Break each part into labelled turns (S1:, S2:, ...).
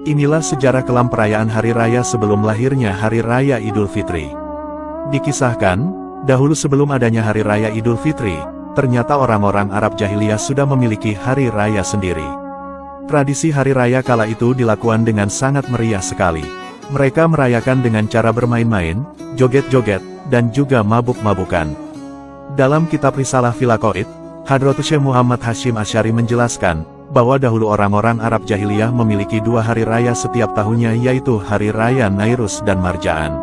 S1: Inilah sejarah kelam perayaan hari raya sebelum lahirnya Hari Raya Idul Fitri. Dikisahkan, dahulu sebelum adanya Hari Raya Idul Fitri, ternyata orang-orang Arab jahiliyah sudah memiliki hari raya sendiri. Tradisi hari raya kala itu dilakukan dengan sangat meriah sekali. Mereka merayakan dengan cara bermain-main, joget-joget, dan juga mabuk-mabukan. Dalam kitab Risalah Filaqaid, Hadratus Syekh Muhammad Hashim Asy'ari menjelaskan, bahwa dahulu orang-orang Arab jahiliyah memiliki dua hari raya setiap tahunnya, yaitu Hari Raya Nairus dan Marjaan.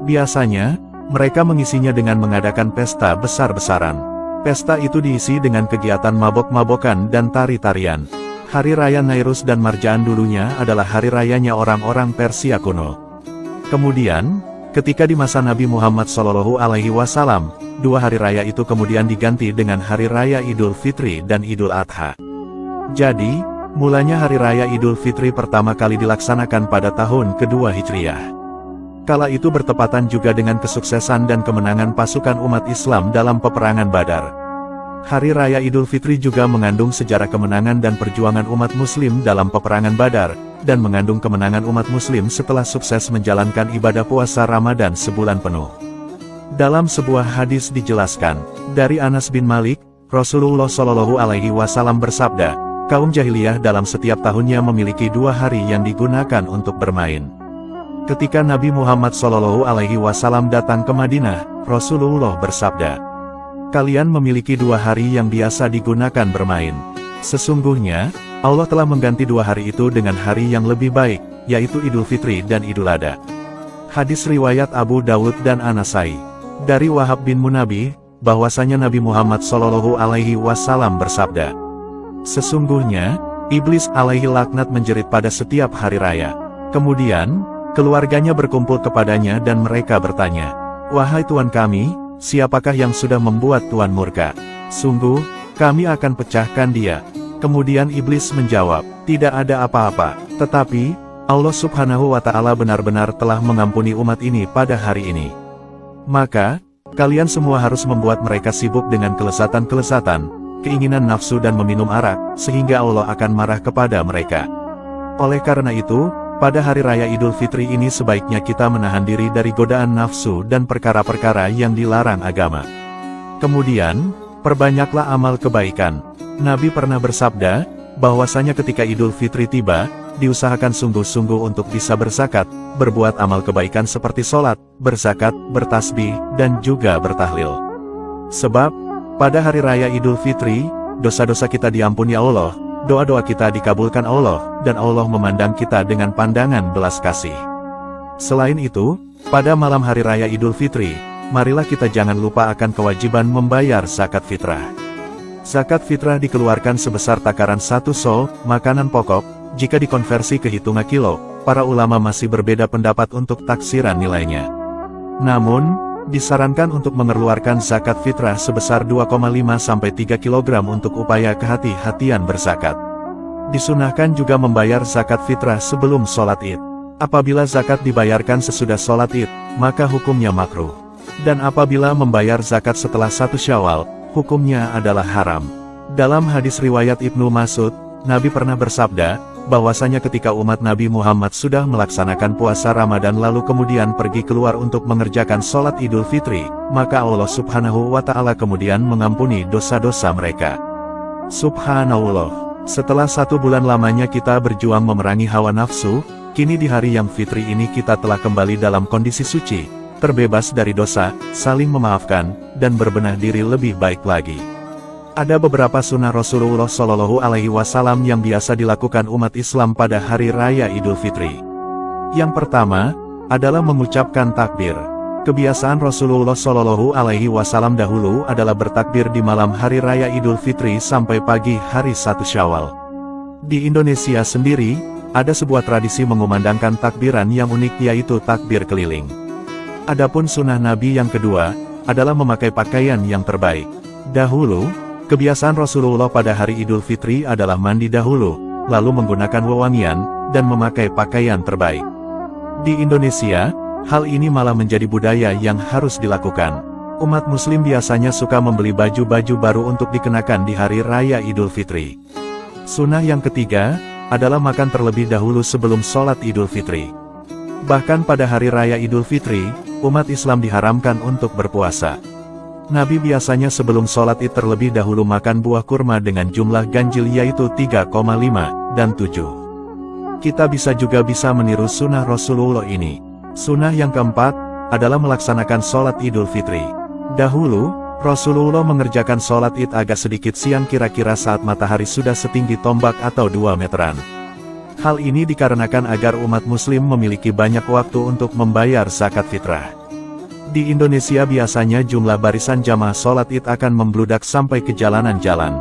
S1: Biasanya, mereka mengisinya dengan mengadakan pesta besar-besaran. Pesta itu diisi dengan kegiatan mabok-mabokan dan tari-tarian. Hari Raya Nairus dan Marjaan dulunya adalah hari rayanya orang-orang Persia kuno. Kemudian, ketika di masa Nabi Muhammad SAW, dua hari raya itu kemudian diganti dengan Hari Raya Idul Fitri dan Idul Adha. Jadi, mulanya Hari Raya Idul Fitri pertama kali dilaksanakan pada tahun kedua Hijriah. Kala itu bertepatan juga dengan kesuksesan dan kemenangan pasukan umat Islam dalam peperangan Badar. Hari Raya Idul Fitri juga mengandung sejarah kemenangan dan perjuangan umat Muslim dalam peperangan Badar, dan mengandung kemenangan umat Muslim setelah sukses menjalankan ibadah puasa Ramadan sebulan penuh. Dalam sebuah hadis dijelaskan, dari Anas bin Malik, Rasulullah SAW bersabda, kaum jahiliyah dalam setiap tahunnya memiliki dua hari yang digunakan untuk bermain. Ketika Nabi Muhammad SAW datang ke Madinah, Rasulullah bersabda, kalian memiliki dua hari yang biasa digunakan bermain. Sesungguhnya, Allah telah mengganti dua hari itu dengan hari yang lebih baik, yaitu Idul Fitri dan Idul Adha. Hadis riwayat Abu Dawud dan An-Nasai. Dari Wahab bin Munabih, bahwasanya Nabi Muhammad SAW bersabda, sesungguhnya, iblis alaihi laknat menjerit pada setiap hari raya. Kemudian, keluarganya berkumpul kepadanya dan mereka bertanya, wahai Tuhan kami, siapakah yang sudah membuat Tuhan murka? Sungguh, kami akan pecahkan dia. Kemudian iblis menjawab, tidak ada apa-apa, tetapi, Allah Subhanahu wa Ta'ala benar-benar telah mengampuni umat ini pada hari ini. Maka, kalian semua harus membuat mereka sibuk dengan kelezatan-kelezatan, keinginan nafsu dan meminum arak, sehingga Allah akan marah kepada mereka. Oleh karena itu, pada Hari Raya Idul Fitri ini sebaiknya kita menahan diri dari godaan nafsu dan perkara-perkara yang dilarang agama. Kemudian, perbanyaklah amal kebaikan. Nabi pernah bersabda, bahwasanya ketika Idul Fitri tiba, diusahakan sungguh-sungguh untuk bisa berzakat, berbuat amal kebaikan seperti sholat, berzakat, bertasbih, dan juga bertahlil. Sebab, pada Hari Raya Idul Fitri, dosa-dosa kita diampuni Allah, doa-doa kita dikabulkan Allah, dan Allah memandang kita dengan pandangan belas kasih. Selain itu, pada malam Hari Raya Idul Fitri, marilah kita jangan lupa akan kewajiban membayar zakat fitrah. Zakat fitrah dikeluarkan sebesar takaran 1 sol, makanan pokok. Jika dikonversi ke hitungan kilo, para ulama masih berbeda pendapat untuk taksiran nilainya. Namun, disarankan untuk mengeluarkan zakat fitrah sebesar 2,5–3 kg untuk upaya kehati-hatian berzakat. Disunahkan juga membayar zakat fitrah sebelum sholat Id. Apabila zakat dibayarkan sesudah sholat Id, maka hukumnya makruh. Dan apabila membayar zakat setelah 1 Syawal, hukumnya adalah haram. Dalam hadis riwayat Ibnu Mas'ud, Nabi pernah bersabda, bahwasanya ketika umat Nabi Muhammad sudah melaksanakan puasa Ramadan lalu kemudian pergi keluar untuk mengerjakan sholat Idul Fitri, maka Allah Subhanahu wa Ta'ala kemudian mengampuni dosa-dosa mereka. Subhanallah, setelah 1 bulan lamanya kita berjuang memerangi hawa nafsu, kini di hari yang fitri ini kita telah kembali dalam kondisi suci, terbebas dari dosa, saling memaafkan, dan berbenah diri lebih baik lagi. Ada beberapa sunnah Rasulullah SAW yang biasa dilakukan umat Islam pada Hari Raya Idul Fitri. Yang pertama, adalah mengucapkan takbir. Kebiasaan Rasulullah SAW dahulu adalah bertakbir di malam Hari Raya Idul Fitri sampai pagi hari 1 Syawal. Di Indonesia sendiri, ada sebuah tradisi mengumandangkan takbiran yang unik, yaitu takbir keliling. Adapun sunnah Nabi yang kedua, adalah memakai pakaian yang terbaik. Dahulu, kebiasaan Rasulullah pada hari Idul Fitri adalah mandi dahulu, lalu menggunakan wewangian, dan memakai pakaian terbaik. Di Indonesia, hal ini malah menjadi budaya yang harus dilakukan. Umat Muslim biasanya suka membeli baju-baju baru untuk dikenakan di Hari Raya Idul Fitri. Sunnah yang ketiga, adalah makan terlebih dahulu sebelum sholat Idul Fitri. Bahkan pada hari raya Idul Fitri, umat Islam diharamkan untuk berpuasa. Nabi biasanya sebelum sholat Id terlebih dahulu makan buah kurma dengan jumlah ganjil yaitu 3,5 dan 7. Kita juga bisa meniru sunnah Rasulullah ini. Sunnah yang keempat, adalah melaksanakan sholat Idul Fitri. Dahulu, Rasulullah mengerjakan sholat Id agak sedikit siang kira-kira saat matahari sudah setinggi tombak atau 2 meteran. Hal ini dikarenakan agar umat muslim memiliki banyak waktu untuk membayar zakat fitrah. Di Indonesia biasanya jumlah barisan jamaah sholat Id akan membludak sampai ke jalanan-jalan.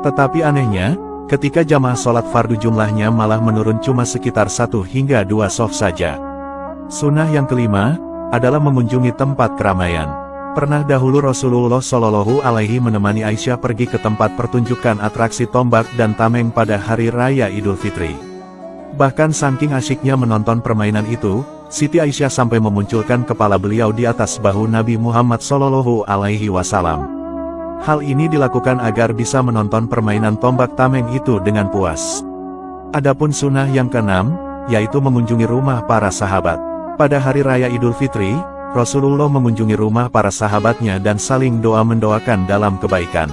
S1: Tetapi anehnya, ketika jamaah sholat fardu jumlahnya malah menurun cuma sekitar 1 hingga 2 shaf saja. Sunnah yang kelima, adalah mengunjungi tempat keramaian. Pernah dahulu Rasulullah Shallallahu Alaihi menemani Aisyah pergi ke tempat pertunjukan atraksi tombak dan tameng pada hari raya Idul Fitri. Bahkan saking asyiknya menonton permainan itu, Siti Aisyah sampai memunculkan kepala beliau di atas bahu Nabi Muhammad Shallallahu Alaihi Wasallam. Hal ini dilakukan agar bisa menonton permainan tombak tameng itu dengan puas. Adapun sunnah yang keenam, yaitu mengunjungi rumah para sahabat. Pada hari raya Idul Fitri, Rasulullah mengunjungi rumah para sahabatnya dan saling doa-mendoakan dalam kebaikan.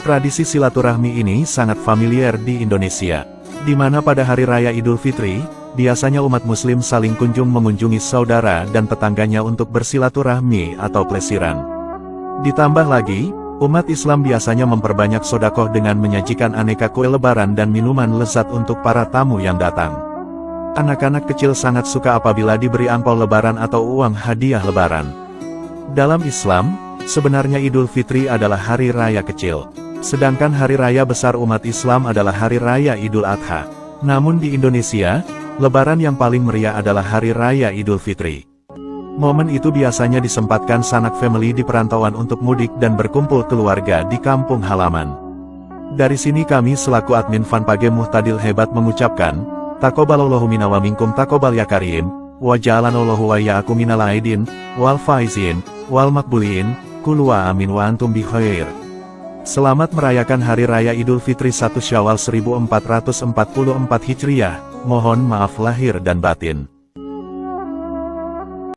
S1: Tradisi silaturahmi ini sangat familiar di Indonesia, di mana pada hari raya Idul Fitri, biasanya umat muslim saling kunjung mengunjungi saudara dan tetangganya untuk bersilaturahmi atau plesiran. Ditambah lagi, umat Islam biasanya memperbanyak sedekah dengan menyajikan aneka kue lebaran dan minuman lezat untuk para tamu yang datang. Anak-anak kecil sangat suka apabila diberi angpau lebaran atau uang hadiah lebaran. Dalam Islam, sebenarnya Idul Fitri adalah hari raya kecil. Sedangkan hari raya besar umat Islam adalah hari raya Idul Adha. Namun di Indonesia, lebaran yang paling meriah adalah hari raya Idul Fitri. Momen itu biasanya disempatkan sanak family di perantauan untuk mudik dan berkumpul keluarga di kampung halaman. Dari sini kami selaku admin Fanpage Muhtadil Hebat mengucapkan, Taqabbalallahu minna wa minkum taqabbal ya karim, wa ja'alanallahu wa ya'akum minal aidin, wal faizin, wal makbulin, kul wa amin wa antum bi khair. Selamat merayakan Hari Raya Idul Fitri 1 Syawal 1444 Hijriah, mohon maaf lahir dan batin.